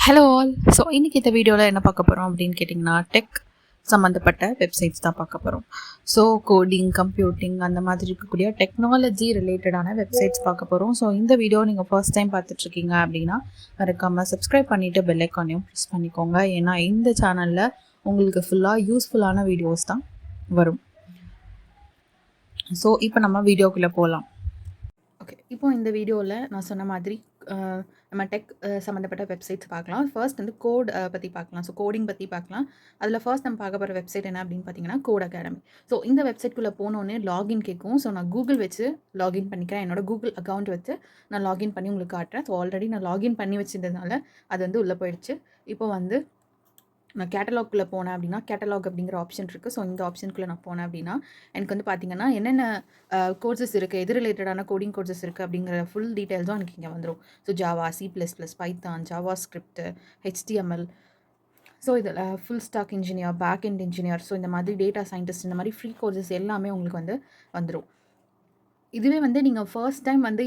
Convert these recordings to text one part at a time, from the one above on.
Hello all. So இன்றைக்கி இந்த வீடியோவில் என்ன பார்க்க போகிறோம் அப்படின்னு கேட்டிங்கன்னா, டெக் சம்மந்தப்பட்ட வெப்சைட்ஸ் தான் பார்க்க போகிறோம். ஸோ கோடிங், கம்ப்யூட்டிங் அந்த மாதிரி இருக்கக்கூடிய டெக்னாலஜி ரிலேட்டடான வெப்சைட்ஸ் பார்க்க போகிறோம். ஸோ இந்த வீடியோ நீங்கள் ஃபர்ஸ்ட் டைம் பார்த்துட்ருக்கீங்க அப்படின்னா மறக்காமல் சப்ஸ்கிரைப் பண்ணிவிட்டு பெல் ஐக்கானையும் ப்ரெஸ் பண்ணிக்கோங்க. ஏன்னா இந்த சேனலில் உங்களுக்கு ஃபுல்லாக யூஸ்ஃபுல்லான வீடியோஸ் தான் வரும். ஸோ இப்போ நம்ம வீடியோக்குள்ளே போகலாம். ஓகே, இப்போ இந்த வீடியோவில் நான் சொன்ன மாதிரி நம்ம டெக் சம்மந்தப்பட்ட வெப்சைட்ஸ் பார்க்கலாம். ஃபர்ஸ்ட் வந்து கோட் பற்றி பார்க்கலாம். ஸோ கோடிங் பற்றி பார்க்கலாம். அதில் ஃபர்ஸ்ட் நம்ம பார்க்க போகிற வெப்சைட் என்ன அப்படின்னு பார்த்தீங்கன்னா, கோட் அகாடமி. ஸோ இந்த வெப்சைட்குள்ளே போனோடனே லாகின் கேட்கும். ஸோ நான் கூகுள் வச்சு லாகின் பண்ணிக்கிறேன். என்னோட கூகுள் அக்கௌண்ட் வச்சு நான் லாகின் பண்ணி உங்களுக்கு காட்டுறேன். ஸோ ஆல்ரெடி நான் லாகின் பண்ணி வச்சதுனால அது வந்து உள்ளே போயிடுச்சு. இப்போ வந்து நான் கேட்டலாக்குள்ளே போனேன் அப்படின்னா, கேட்டலாக் அப்படிங்கிற ஆப்ஷன் இருக்குது. ஸோ இந்த ஆப்ஷனுக்குள்ளே நான் போனேன் அப்படின்னா எனக்கு வந்து பார்த்தீங்கன்னா என்னென்ன கோர்சஸ் இருக்குது, எது ரிலேட்டடான கோடிங் கோர்சஸ் இருக்குது அப்படிங்கிற ஃபுல் டீட்டெயில்ஸும் எனக்கு இங்கே வந்துடும். So Java, C++, Python, JavaScript, HTML. So இதில் full stack engineer, back end engineer, so இந்த மாதிரி டேட்டா சயின்டிஸ்ட், இந்த மாதிரி ஃப்ரீ கோர்சஸ் எல்லாமே உங்களுக்கு வந்து வந்துடும். இதுவே வந்து நீங்கள் ஃபர்ஸ்ட் டைம் வந்து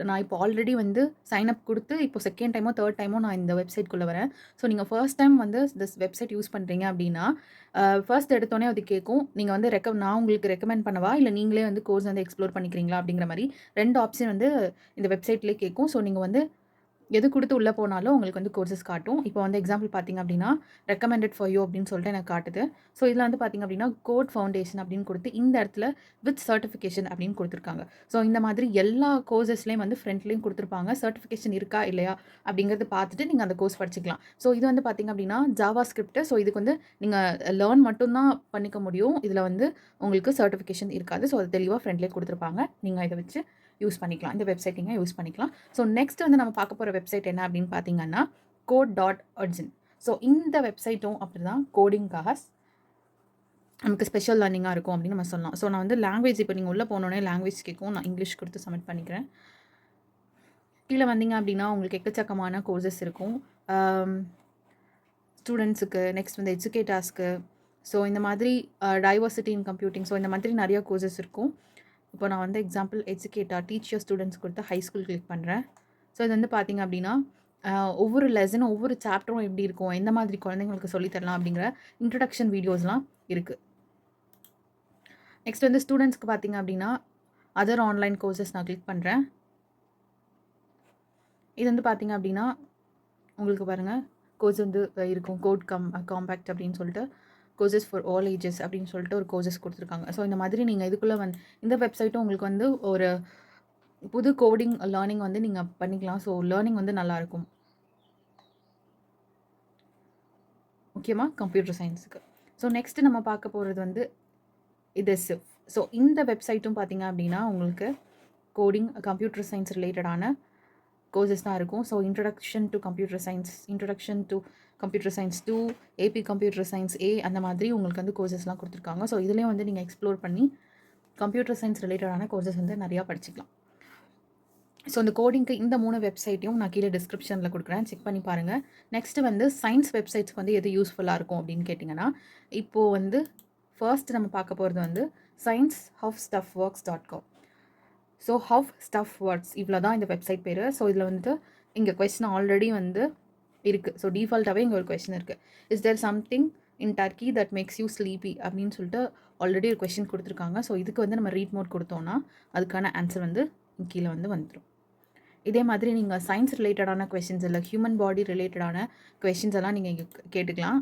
நான் இப்போ ஆல்ரெடி வந்து சைன் அப் கொடுத்து இப்போ செகண்ட் டைமோ தேர்ட் டைமோ நான் இந்த வெப்சைட்குள்ளே வரேன். ஸோ நீங்கள் ஃபர்ஸ்ட் டைம் வந்து திஸ் வெப்சைட் யூஸ் பண்ணுறீங்க அப்படின்னா ஃபர்ஸ்ட் எடுத்தோடனே அது கேட்கும். நீங்கள் வந்து நான் உங்களுக்கு ரெக்கமெண்ட் பண்ணவா, இல்லை நீங்களே வந்து கோர்ஸ் வந்து எக்ஸ்ப்ளோர் பண்ணிக்கிறீங்களா அப்படிங்கிற மாதிரி 2 ஆப்ஷன் வந்து இந்த வெப்சைட்லேயே கேட்கும். ஸோ நீங்கள் வந்து எது கொடுத்து உள்ளே போனாலும் உங்களுக்கு வந்து கோர்சஸ் காட்டும். இப்போ வந்து எக்ஸாம்பிள் பார்த்தீங்க அப்படின்னா ரெக்கமெண்டட் ஃபார் யூ அப்படின்னு சொல்லிட்டு எனக்கு காட்டுது. ஸோ இதில் வந்து பார்த்தீங்க அப்படின்னா கோட் ஃபவுண்டேஷன் அப்படின்னு கொடுத்து இந்த இடத்துல வித் சர்டிஃபிகேஷன் அப்படின்னு கொடுத்துருக்காங்க. ஸோ இந்த மாதிரி எல்லா கோர்சஸ்லேயும் வந்து ஃப்ரண்ட்லேயும் கொடுத்துருப்பாங்க. சர்டிஃபிகேஷன் இருக்கா இல்லையா அப்படிங்கிறது பார்த்துட்டு நீங்கள் அந்த கோர்ஸ் படிச்சுக்கலாம். ஸோ இது வந்து பார்த்தீங்க அப்படின்னா ஜாவா ஸ்கிரிப்ட். ஸோ இதுக்கு வந்து நீங்கள் லேர்ன் மட்டும்தான் பண்ணிக்க முடியும். இதில் வந்து உங்களுக்கு சர்டிஃபிகேஷன் இருக்காது. ஸோ அது தெளிவாக ஃப்ரெண்ட்லேயே கொடுத்துருப்பாங்க. நீங்கள் இதை வச்சு யூஸ் பண்ணிக்கலாம். இந்த வெப்சைட்டிங்க யூஸ் பண்ணிக்கலாம். ஸோ நெக்ஸ்ட் வந்து நம்ம பார்க்க போகிற வெப்சைட் என்ன அப்படின்னு பார்த்தீங்கன்னா code.origin. ஸோ இந்த வெப்சைட்டும் அப்படி தான் கோடிங்காக நமக்கு ஸ்பெஷல் லேர்னிங்காக இருக்கும் அப்படின்னு நம்ம சொல்லலாம். ஸோ நான் வந்து லாங்குவேஜ் இப்போ நீங்கள் உள்ளே போனோடனே லாங்குவேஜ் கேட்கும். நான் இங்கிலீஷ் கொடுத்து சப்மிட் பண்ணிக்கிறேன். கீழே வந்தீங்க அப்படின்னா உங்களுக்கு எக்கச்சக்கமான கோர்சஸ் இருக்கும் ஸ்டூடெண்ட்ஸுக்கு. நெக்ஸ்ட் வந்து எஜுகேட்டர்ஸ்க்கு. ஸோ இந்த மாதிரி டைவர்சிட்டி இன் கம்ப்யூட்டிங், ஸோ இந்த மாதிரி நிறைய கோர்சஸ் இருக்கும். இப்போ நான் வந்து எக்ஸாம்பிள் எஜுகேட்டர் டீச்சர் ஸ்டூடெண்ட்ஸ் கொடுத்து ஹை ஸ்கூல் கிளிக் பண்ணுறேன். ஸோ இது வந்து பார்த்திங்க அப்படின்னா ஒவ்வொரு லெசனும் ஒவ்வொரு சாப்டரும் எப்படி இருக்கும், எந்த மாதிரி குழந்தைங்களுக்கு சொல்லித்தரலாம் அப்படிங்கிற இன்ட்ரடக்ஷன் வீடியோஸ்லாம் இருக்குது. நெக்ஸ்ட் வந்து ஸ்டூடெண்ட்ஸ்க்கு பார்த்திங்க அப்படின்னா அதர் ஆன்லைன் கோர்சஸ் நான் கிளிக் பண்ணுறேன். இது வந்து பார்த்திங்க அப்படின்னா உங்களுக்கு பாருங்கள் கோர்ஸ் வந்து இருக்கும். கோட் காம்பேக்ட் அப்படின்னு சொல்லிட்டு கோர்சஸ் ஃபார் ஆல் ஏஜஸ் அப்படின்னு சொல்லிட்டு ஒரு கோர்சஸ் கொடுத்துருக்காங்க. ஸோ இந்த மாதிரி நீங்கள் இதுக்குள்ளே இந்த வெப்சைட்டும் உங்களுக்கு வந்து ஒரு புது கோடிங் லேர்னிங் வந்து நீங்கள் பண்ணிக்கலாம். ஸோ லேர்னிங் வந்து நல்லாயிருக்கும், முக்கியமாக கம்ப்யூட்டர் சயின்ஸுக்கு. ஸோ நெக்ஸ்ட்டு நம்ம பார்க்க போகிறது வந்து இது சிவ். ஸோ இந்த வெப்சைட்டும் பார்த்திங்க அப்படின்னா உங்களுக்கு கோடிங், கம்ப்யூட்டர் சயின்ஸ் ரிலேட்டடான கோர்சஸ் தான் இருக்கும். So introduction to computer science, introduction to computer science 2, AP computer science A, அந்த மாதிரி உங்களுக்கு வந்து கோர்சஸ்லாம் கொடுத்துருக்காங்க. ஸோ இதுலேயும் வந்து நீங்கள் எக்ஸ்ப்ளோர் பண்ணி கம்ப்யூட்டர் சயின்ஸ் ரிலேட்டடான கோர்சஸ் வந்து நிறையா படிச்சுக்கலாம். ஸோ இந்த கோடிங்க்கு இந்த 3 வெப்சைட்டையும் நான் கீழே டிஸ்கிரிப்ஷனில் கொடுக்குறேன், செக் பண்ணி பாருங்கள். நெக்ஸ்ட்டு வந்து சயின்ஸ் வெப்சைட்ஸ்க்கு வந்து எது யூஸ்ஃபுல்லாக இருக்கும் அப்படின்னு கேட்டிங்கன்னா, இப்போது வந்து ஃபர்ஸ்ட் நம்ம பார்க்க போகிறது வந்து scienceofstuffworks.com. So how stuff works, இவ்வளோ தான் இந்த வெப்சைட் பேர். ஸோ இதில் வந்துட்டு இங்கே கொஸ்டின் ஆல்ரெடி வந்து இருக்குது. ஸோ டிஃபால்ட்டாகவே இங்கே ஒரு கொஸ்டின் இருக்குது. Is there something in turkey that makes you sleepy அப்படின்னு சொல்லிட்டு ஆல்ரெடி ஒரு கொஸ்டின் கொடுத்துருக்காங்க. ஸோ இதுக்கு வந்து நம்ம ரீட் மோட் கொடுத்தோன்னா அதுக்கான ஆன்சர் வந்து கீழே வந்து வந்துடும். இதே மாதிரி நீங்கள் சயின்ஸ் ரிலேட்டடான கொஸ்டின்ஸ் இல்லை ஹியூமன் பாடி ரிலேட்டடான கொஸ்டின்ஸ் எல்லாம் நீங்கள் இங்கே கேட்டுக்கலாம்.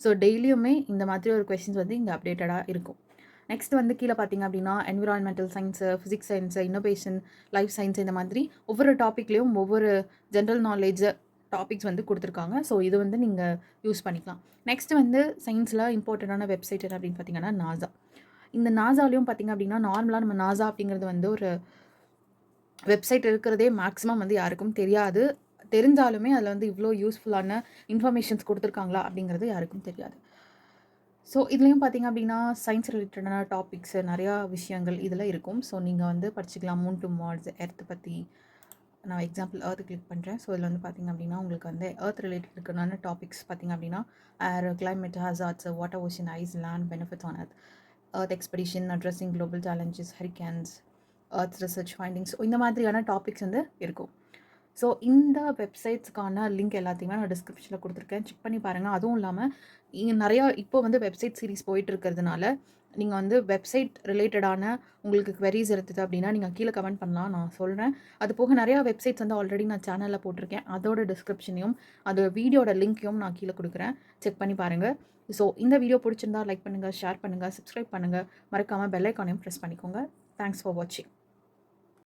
ஸோ டெய்லியுமே இந்த மாதிரி ஒரு கொஸ்டின்ஸ் வந்து இங்கே அப்டேட்டடாக இருக்கும். நெக்ஸ்ட் வந்து கீழே பார்த்திங்க அப்படின்னா environmental science, physics science, innovation, life science, இந்த மாதிரி ஒவ்வொரு டாப்பிக்லேயும் ஒவ்வொரு ஜென்ரல் நாலேஜ் டாபிக்ஸ் வந்து கொடுத்துருக்காங்க. ஸோ இது வந்து நீங்கள் யூஸ் பண்ணிக்கலாம். நெக்ஸ்ட் வந்து சயின்ஸில் இம்பார்ட்டண்ட்டான வெப்சைட் என்ன அப்படின்னு பார்த்தீங்கன்னா நாசா. இந்த நாசாலையும் பார்த்திங்க அப்படின்னா நார்மலாக நம்ம நாசா அப்படிங்கிறது வந்து ஒரு வெப்சைட் இருக்கிறதே மேக்ஸிமம் வந்து யாருக்கும் தெரியாது. தெரிஞ்சாலுமே அதில் வந்து இவ்வளோ யூஸ்ஃபுல்லான இன்ஃபர்மேஷன்ஸ் கொடுத்துருக்காங்களா அப்படிங்கிறது யாருக்கும் தெரியாது. ஸோ இதுலேயும் பார்த்திங்க அப்படின்னா சயின்ஸ் ரிலேட்டடான டாபிக்ஸு நிறையா விஷயங்கள் இதில் இருக்கும். ஸோ நீங்கள் வந்து படிச்சுக்கலாம். மூன் டு மார்ஸ், எர்த் பற்றி. நான் எக்ஸாம்பிள் எர்த் கிளிக் பண்ணுறேன். ஸோ இதில் வந்து பார்த்திங்க அப்படின்னா உங்களுக்கு வந்து எர்த் ரிலேட்டட் இருக்கிறதான டாபிக்ஸ் பார்த்திங்க அப்படின்னா air, climate hazards, water, ocean, ice, land, benefits on earth expedition, addressing global challenges, hurricanes, earth research findings, இந்த மாதிரியான டாபிக்ஸ் வந்து இருக்கும். ஸோ இந்த வெப்சைட்ஸ்க்கான லிங்க் எல்லாத்தையுமே நான் டிஸ்கிரிப்ஷனில் கொடுத்துருக்கேன். செக் பண்ணி பாருங்கள். அதுவும் இல்லாமல் நிறையா இப்போ வந்து வெப்சைட் சீரிஸ் போயிட்டு இருக்கிறதுனால நீங்கள் வந்து வெப்சைட் ரிலேட்டடான உங்களுக்கு queries இருந்தது அப்படின்னா நீங்கள் கீழே கமெண்ட் பண்ணலாம், நான் சொல்கிறேன். அது போக நிறையா வெப்சைட்ஸ் வந்து ஆல்ரெடி நான் சேனலில் போட்டிருக்கேன். அதோட டிஸ்கிரிப்ஷனையும் அது வீடியோட லிங்க்கையும் நான் கீழே கொடுக்குறேன். செக் பண்ணி பாருங்கள். ஸோ இந்த வீடியோ பிடிச்சிருந்தா லைக் பண்ணுங்கள், ஷேர் பண்ணுங்கள், சப்ஸ்கிரைப் பண்ணுங்கள். மறக்காமல் பெல் ஐக்கானையும் ப்ரெஸ் பண்ணிக்கோங்க. தேங்க்ஸ் ஃபார் வாட்சிங்.